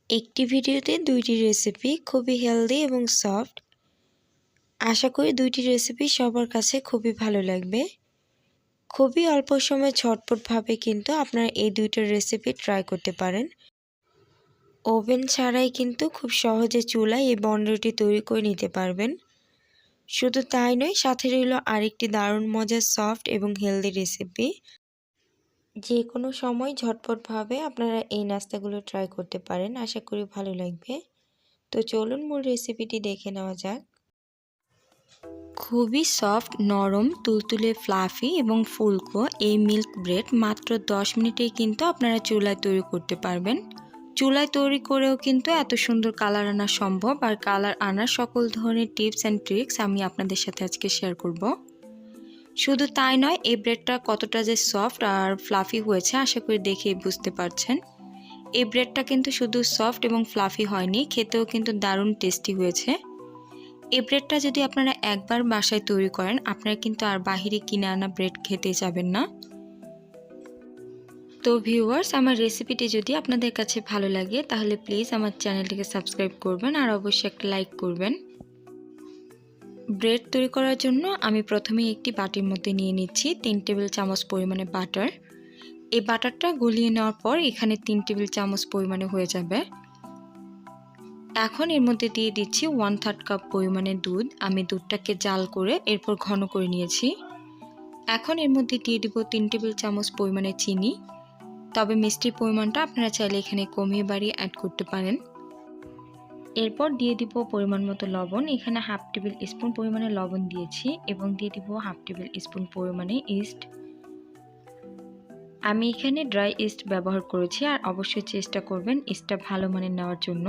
একটি ভিডিওতে দুইটি রেসিপি খুবই হেলদি এবং সফট। আশা করি দুইটি রেসিপি সবার কাছে খুবই ভালো লাগবে। খুবই অল্প সময়ে ঝটপটভাবে কিন্তু আপনারা এই দুইটা রেসিপি ট্রাই করতে পারেন। ওভেন ছাড়াই কিন্তু খুব সহজে চুলায় এই বন্ডটি তৈরি করে নিতে পারবেন। শুধু তাই নয়, সাথে রইল আরেকটি দারুণ মজার সফট এবং হেলদি রেসিপি। যে কোনো সময় ঝটপটভাবে আপনারা এই নাস্তাগুলো ট্রাই করতে পারেন। আশা করি ভালো লাগবে। তো চলুন মূল রেসিপিটি দেখে নেওয়া যাক। খুবই সফট, নরম, তুলতুলে, ফ্লাফি এবং ফুলকো এই মিল্ক ব্রেড মাত্র 10 মিনিটেই কিন্তু আপনারা চুলায় তৈরি করতে পারবেন। চুলায় তৈরি করেও কিন্তু এত সুন্দর কালার আনা সম্ভব। আর কালার আনার সকল ধরনের টিপস অ্যান্ড ট্রিক্স আমি আপনাদের সাথে আজকে শেয়ার করব। শুধু তাই নয়, এই ব্রেডটা কতটা যে সফট আর ফ্লাফি হয়েছে আশা করি দেখেই বুঝতে পারছেন। এই ব্রেডটা কিন্তু শুধু সফট এবং ফ্লাফি হয়নি, খেতেও কিন্তু দারুণ টেস্টি হয়েছে। এই ব্রেডটা যদি আপনারা একবার বাসায় তৈরি করেন, আপনারা কিন্তু আর বাহিরে কিনে আনা ব্রেড খেতে যাবেন না। তো ভিউয়ার্স, আমার রেসিপিটি যদি আপনাদের কাছে ভালো লাগে তাহলে প্লিজ আমার চ্যানেলটিকে সাবস্ক্রাইব করবেন আর অবশ্যই একটা লাইক করবেন। ব্রেড তৈরি করার জন্য আমি প্রথমেই একটি বাটির মধ্যে নিয়ে নিচ্ছি 3 টেবিল চামচ পরিমাণে বাটার। এই বাটারটা গলিয়ে নেওয়ার পর এখানে 3 টেবিল চামচ পরিমাণে হয়ে যাবে। এখন এর মধ্যে দিয়ে দিচ্ছি 1/3 কাপ পরিমাণে দুধ। আমি দুধটাকে জাল করে এরপর ঘন করে নিয়েছি। এখন এর মধ্যে দিয়ে দিব 3 টেবিল চামচ পরিমাণে চিনি। তবে মিষ্টির পরিমাণটা আপনারা চাইলে এখানে কমিয়ে বাড়িয়ে অ্যাড করতে পারেন। এরপর দিয়ে দিব পরিমাণ মতো লবণ। এখানে 1/2 টেবিল স্পুন পরিমাণে লবণ দিয়েছি এবং দিয়ে দিব 1/2 টেবিল স্পুন পরিমাণে ইস্ট। আমি এখানে ড্রাই ইস্ট ব্যবহার করেছি আর অবশ্যই চেষ্টা করবেন ইস্টটা ভালো মানের নেওয়ার জন্য।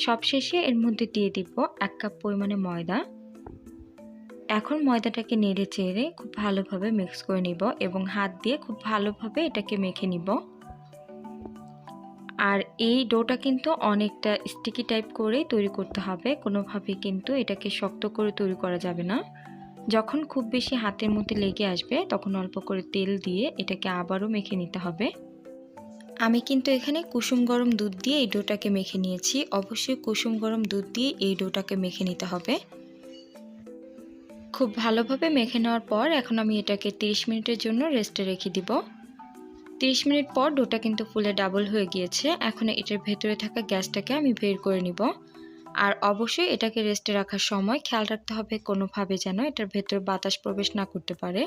সবশেষে এর মধ্যে দিয়ে দিব 1 কাপ পরিমাণে ময়দা। এখন ময়দাটাকে নেড়ে চেড়ে খুব ভালোভাবে মিক্স করে নিব এবং হাত দিয়ে খুব ভালোভাবে এটাকে মেখে নিব। আর এই ডোটা কিন্তু অনেকটা স্টিকি টাইপ করেই তৈরি করতে হবে, কোনোভাবেই কিন্তু এটাকে শক্ত করে তৈরি করা যাবে না। যখন খুব বেশি হাতের মধ্যে লেগে আসবে তখন অল্প করে তেল দিয়ে এটাকে আবারও মেখে নিতে হবে। আমি কিন্তু এখানে কুসুম গরম দুধ দিয়ে এই ডোটাকে মেখে নিয়েছি। অবশ্যই কুসুম গরম দুধ দিয়ে এই ডোটাকে মেখে নিতে হবে। খুব ভালোভাবে মেখে নেওয়ার পর এখন আমি এটাকে 30 মিনিটের জন্য রেস্টে রেখে দিব। 30 মিনিট পর ডোটা কিন্তু ফুলে ডাবল হয়ে গিয়েছে। এখন এটার ভেতরে থাকা গ্যাসটাকে আমি বের করে নিব। আর অবশ্যই এটাকে রেস্টে রাখার সময় খেয়াল রাখতে হবে কোনোভাবে যেন এটার ভেতরে বাতাস প্রবেশ না করতে পারে।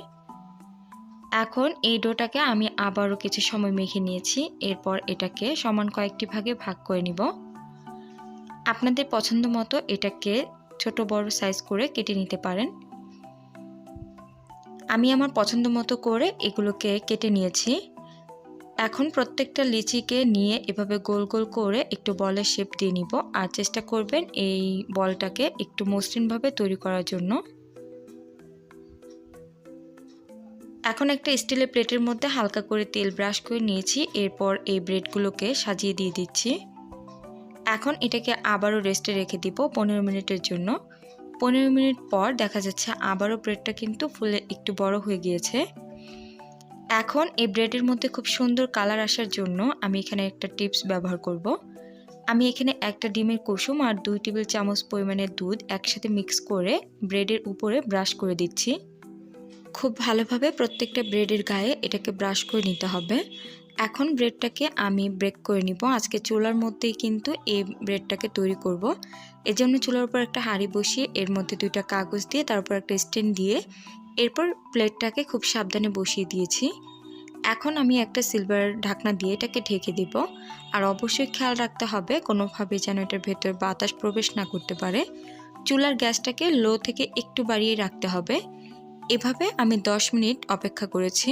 এখন এই ডোটাকে আমি আবারও কিছু সময় মেখে নিয়েছি। এরপর এটাকে সমান কয়েকটি ভাগে ভাগ করে নিব। আপনাদের পছন্দ মতো এটাকে ছোট বড় সাইজ করে কেটে নিতে পারেন। আমি আমার পছন্দ মতো করে এগুলোকে কেটে নিয়েছি। এখন প্রত্যেকটা লিচিকে নিয়ে এভাবে গোল গোল করে একটু বলের শেপ দিয়ে নিব। আর চেষ্টা করবেন এই বলটাকে একটু মসৃণভাবে তৈরি করার জন্য। এখন একটা স্টিলের প্লেটের মধ্যে হালকা করে তেল ব্রাশ করে নিয়েছি। এরপর এই ব্রেডগুলোকে সাজিয়ে দিয়ে দিচ্ছি। এখন এটাকে আবারও রেস্টে রেখে দিব 15 মিনিটের জন্য। 15 মিনিট পর দেখা যাচ্ছে আবারও ব্রেডটা কিন্তু ফুলে একটু বড় হয়ে গিয়েছে। এখন এই ব্রেডের মধ্যে খুব সুন্দর কালার আসার জন্য আমি এখানে একটা টিপস ব্যবহার করব। আমি এখানে একটা ডিমের কুসুম আর 2 টেবিল চামচ পরিমাণে দুধ একসাথে মিক্স করে ব্রেডের উপরে ব্রাশ করে দিচ্ছি। খুব ভালোভাবে প্রত্যেকটা ব্রেডের গায়ে এটাকে ব্রাশ করে নিতে হবে। এখন ব্রেডটাকে আমি ব্রেক করে নিব। আজকে চুলার মধ্যেই কিন্তু এই ব্রেডটাকে তৈরি করব। এজন্য চুলার উপর একটা হাঁড়ি বসিয়ে এর মধ্যে 2টা কাগজ দিয়ে তারপর একটা স্ট্যান্ড দিয়ে এরপর প্লেটটাকে খুব সাবধানে বসিয়ে দিয়েছি। এখন আমি একটা সিলভার ঢাকনা দিয়ে এটাকে ঢেকে দিব। আর অবশ্যই খেয়াল রাখতে হবে কোনোভাবে যেন এটার ভেতর বাতাস প্রবেশ না করতে পারে। চুলার গ্যাসটাকে লো থেকে একটু বাড়িয়ে রাখতে হবে। এভাবে আমি 10 মিনিট অপেক্ষা করেছি।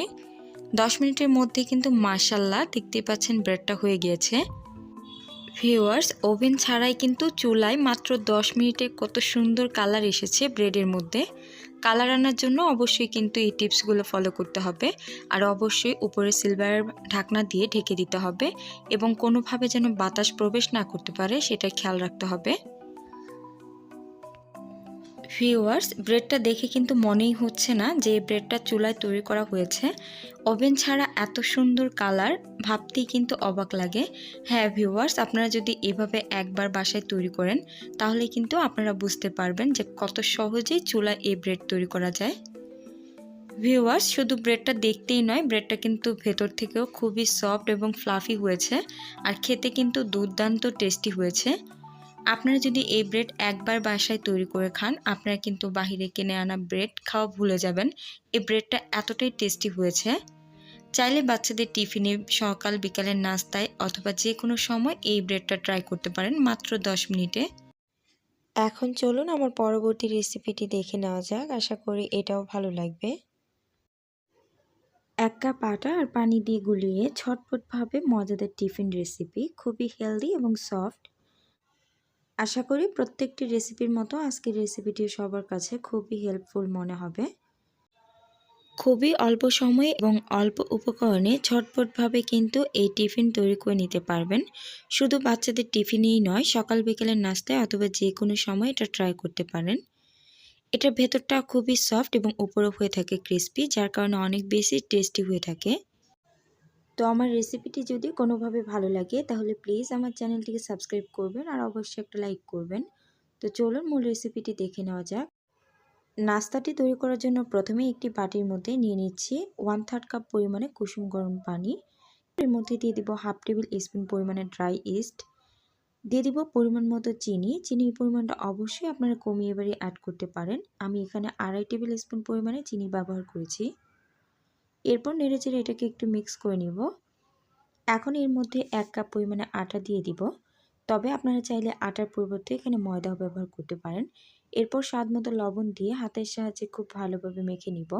10 মিনিটের মধ্যে কিন্তু মাশাআল্লাহ দেখতেই পাচ্ছেন ব্রেডটা হয়ে গিয়েছে। ভিউয়ার্স, ওভেন ছাড়াই কিন্তু চুলায় মাত্র 10 মিনিটে কত সুন্দর কালার এসেছে ব্রেডের মধ্যে। কালার আনার জন্য অবশ্যই কিন্তু এই টিপসগুলো ফলো করতে হবে। আর অবশ্যই উপরে সিলভার ঢাকনা দিয়ে ঢেকে দিতে হবে এবং কোনোভাবে যেন বাতাস প্রবেশ না করতে পারে সেটা খেয়াল রাখতে হবে। ভিউয়ার্স, ব্রেডটা দেখে কিন্তু মনেই হচ্ছে না যে ব্রেডটা চুলায় তৈরি করা হয়েছে। ওভেন ছাড়া এত সুন্দর কালার ভাবতেই কিন্তু অবাক লাগে। হ্যাঁ ভিউয়ার্স, আপনারা যদি এভাবে একবার বাসায় তৈরি করেন তাহলে কিন্তু আপনারা বুঝতে পারবেন যে কত সহজেই চুলায় এই ব্রেড তৈরি করা যায়। ভিউয়ার্স, শুধু ব্রেডটা দেখতেই নয়, ব্রেডটা কিন্তু ভেতর থেকেও খুবই সফট এবং ফ্লাফি হয়েছে আর খেতে কিন্তু দুর্দান্ত টেস্টি হয়েছে। আপনারা যদি এই ব্রেড একবার বাসায় তৈরি করে খান, আপনারা কিন্তু বাহিরে কিনে আনা ব্রেড খাওয়া ভুলে যাবেন। এই ব্রেডটা এতটাই টেস্টি হয়েছে। চাইলে বাচ্চাদের টিফিনে, সকাল বিকালের নাস্তায় অথবা যে কোনো সময় এই ব্রেডটা ট্রাই করতে পারেন মাত্র 10 মিনিটে। এখন চলুন আমার পরবর্তী রেসিপিটি দেখে নেওয়া যাক। আশা করি এটাও ভালো লাগবে। 1 কাপ আটা আর পানি দিয়ে গুলিয়ে ঝটপটভাবে মজাদার টিফিন রেসিপি, খুবই হেলদি এবং সফট। আশা করি প্রত্যেকটি রেসিপির মতো আজকের রেসিপিটি সবার কাছে খুবই হেল্পফুল মনে হবে। খুবই অল্প সময়ে এবং অল্প উপকরণে ঝটপটভাবে কিন্তু এই টিফিন তৈরি করে নিতে পারবেন। শুধু বাচ্চাদের টিফিনেই নয়, সকাল বিকেলের নাস্তায় অথবা যে কোনো সময় এটা ট্রাই করতে পারেন। এটার ভেতরটা খুবই সফট এবং উপরও হয়ে থাকে ক্রিস্পি, যার কারণে অনেক বেশি টেস্টি হয়ে থাকে। তো আমার রেসিপিটি যদি কোনোভাবে ভালো লাগে তাহলে প্লিজ আমার চ্যানেলটিকে সাবস্ক্রাইব করবেন আর অবশ্যই একটা লাইক করবেন। তো চলুন মূল রেসিপিটি দেখে নেওয়া যাক। নাস্তাটি তৈরি করার জন্য প্রথমে একটি বাটির মধ্যে নিয়ে নিচ্ছি 1/3 কাপ পরিমাণে কুসুম গরম পানি। এর মধ্যে দিয়ে দিব 1/2 টেবিল স্পুন পরিমাণে ড্রাই ইস্ট, দিয়ে দিব পরিমাণ মতো চিনি। চিনির পরিমাণটা অবশ্যই আপনারা কমিয়ে বাড়িয়ে অ্যাড করতে পারেন। আমি এখানে 2.5 টেবিল স্পুন পরিমাণে চিনি ব্যবহার করেছি। এরপর নেড়েচেড়ে এটাকে একটু মিক্স করে নিব। এখন এর মধ্যে 1 কাপ পরিমাণে আটা দিয়ে দিব, তবে আপনারা চাইলে আটার পরিবর্তে এখানে ময়দাও ব্যবহার করতে পারেন। এরপর স্বাদমতো লবণ দিয়ে হাতের সাহায্যে খুব ভালোভাবে মেখে নিব।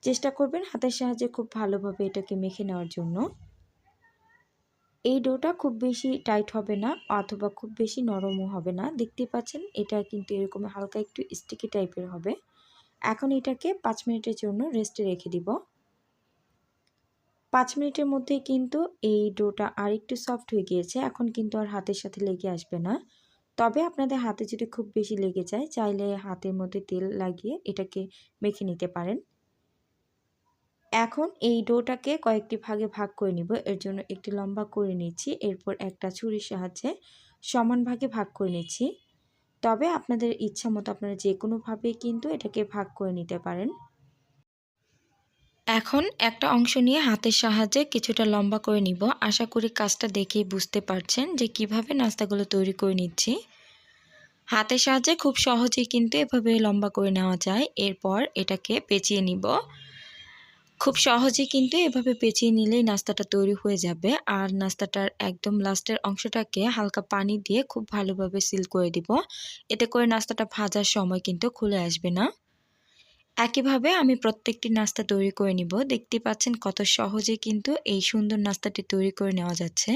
চেষ্টা করবেন হাতের সাহায্যে খুব ভালোভাবে এটাকে মেখে নেওয়ার জন্য। এই ডোটা খুব বেশি টাইট হবে না অথবা খুব বেশি নরমও হবে না। দেখতেই পাচ্ছেন এটা কিন্তু এরকম হালকা একটু স্টিকি টাইপের হবে। এখন এটাকে 5 মিনিটের জন্য রেস্টে রেখে দিব। 5 মিনিটের মধ্যেই কিন্তু এই ডোটা আরেকটু সফট হয়ে গিয়েছে। এখন কিন্তু আর হাতের সাথে লেগে আসবে না। তবে আপনাদের হাতে যদি খুব বেশি লেগে যায়, চাইলে হাতের মধ্যে তেল লাগিয়ে এটাকে মেখে নিতে পারেন। এখন এই ডোটাকে কয়েকটি ভাগে ভাগ করে নিব। এর জন্য একটি লম্বা করে নিচ্ছি। এরপর একটা ছুরির সাহায্যে সমান ভাগে ভাগ করে নিচ্ছি। তবে আপনাদের ইচ্ছা মতো আপনারা যে কোনোভাবে কিন্তু এটাকে ভাগ করে নিতে পারেন। এখন একটা অংশ নিয়ে হাতের সাহায্যে কিছুটা লম্বা করে নিব। আশা করি কাজটা দেখেই বুঝতে পারছেন যে কিভাবে নাস্তাগুলো তৈরি করে নিচ্ছি। হাতের সাহায্যে খুব সহজেই কিন্তু এভাবে লম্বা করে নেওয়া যায়। এরপর এটাকে পেঁচিয়ে নিব। খুব সহজেই কিন্তু এভাবে পেঁচিয়ে নিলেই নাস্তাটা তৈরি হয়ে যাবে। আর নাস্তাটার একদম লাস্টের অংশটাকে হালকা পানি দিয়ে খুব ভালোভাবে সিল করে দিব। এতে করে নাস্তাটা ভাজার সময় কিন্তু খুলে আসবে না। একইভাবে আমি প্রত্যেকটি নাস্তা তৈরি করে নিব। দেখতে পাচ্ছেন কত সহজে কিন্তু এই সুন্দর নাস্তাটি তৈরি করে নেওয়া যাচ্ছে।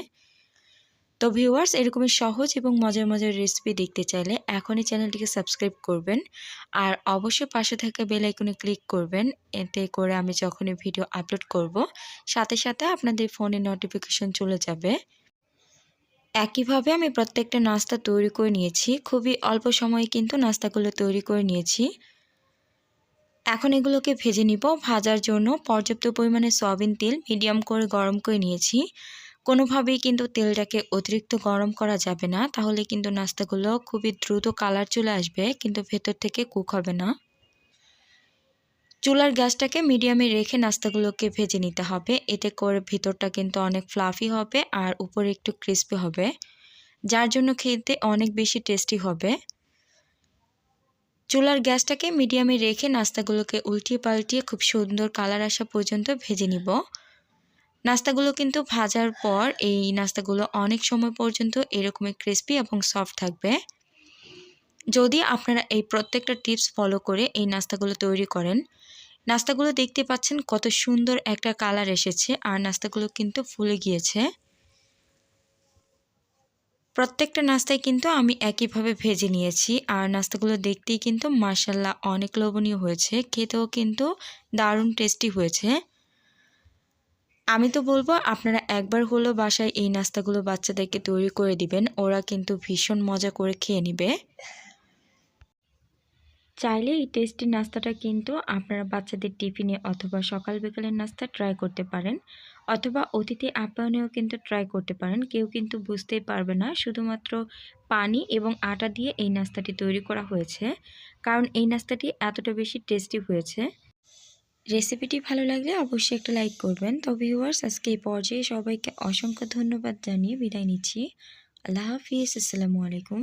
তো ভিউয়ার্স, এরকমই সহজ এবং মজার মজার রেসিপি দেখতে চাইলে এখনই চ্যানেলটিকে সাবস্ক্রাইব করবেন আর অবশ্যই পাশে থাকা বেল আইকনে ক্লিক করবেন। এতে করে আমি যখনই ভিডিও আপলোড করব সাথে সাথে আপনাদের ফোনে নোটিফিকেশন চলে যাবে। একইভাবে আমি প্রত্যেকটা নাস্তা তৈরি করে নিয়েছি। খুবই অল্প সময়ে কিন্তু নাস্তাগুলো তৈরি করে নিয়েছি। এখন এগুলোকে ভেজে নিব। ভাজার জন্য পর্যাপ্ত পরিমাণে সয়াবিন তেল মিডিয়াম করে গরম করে নিয়েছি। কোনোভাবেই কিন্তু তেলটাকে অতিরিক্ত গরম করা যাবে না, তাহলে কিন্তু নাস্তাগুলো খুবই দ্রুত কালার চলে আসবে কিন্তু ভেতর থেকে কুক হবে না। চুলার গ্যাসটাকে মিডিয়ামে রেখে নাস্তাগুলোকে ভেজে নিতে হবে। এতে করে ভেতরটা কিন্তু অনেক ফ্লাফি হবে আর উপরে একটু ক্রিস্পি হবে, যার জন্য খেতে অনেক বেশি টেস্টি হবে। চুলার গ্যাসটাকে মিডিয়ামে রেখে নাস্তাগুলোকে উল্টিয়ে পাল্টিয়ে খুব সুন্দর কালার আসা পর্যন্ত ভেজে নিব। নাস্তাগুলো কিন্তু ভাজার পর এই নাস্তাগুলো অনেক সময় পর্যন্ত এরকমই ক্রিস্পি এবং সফট থাকবে। যদি আপনারা এই প্রত্যেকটা টিপস ফলো করে এই নাস্তাগুলো তৈরি করেন, নাস্তাগুলো দেখতে পাচ্ছেন কত সুন্দর একটা কালার এসেছে আর নাস্তাগুলো কিন্তু ফুলে গিয়েছে। প্রত্যেকটা নাস্তায় কিন্তু আমি একইভাবে ভেজে নিয়েছি আর নাস্তাগুলো দেখতেই কিন্তু মাশাআল্লাহ অনেক লোভনীয় হয়েছে, খেতেও কিন্তু দারুণ টেস্টি হয়েছে। আমি তো বলবো আপনারা একবার হলো বাসায় এই নাস্তাগুলো বাচ্চাদেরকে তৈরি করে দিবেন, ওরা কিন্তু ভীষণ মজা করে খেয়ে নেবে। চাইলে এই টেস্টি নাস্তাটা কিন্তু আপনারা বাচ্চাদের টিফিনে অথবা সকাল বিকালের নাস্তা ট্রাই করতে পারেন, অথবা অতিথি আপ্যায়নেও কিন্তু ট্রাই করতে পারেন। কেউ কিন্তু বুঝতেই পারবে না শুধুমাত্র পানি এবং আটা দিয়ে এই নাস্তাটি তৈরি করা হয়েছে, কারণ এই নাস্তাটি এতটা বেশি টেস্টি হয়েছে। রেসিপিটি ভালো লাগলে অবশ্যই একটা লাইক করবেন। তো ভিউয়ার্স, আজকে এই পর্যায়ে সবাইকে অসংখ্য ধন্যবাদ জানিয়ে বিদায় নিচ্ছি। আল্লাহ হাফিজ, আসসালামু আলাইকুম।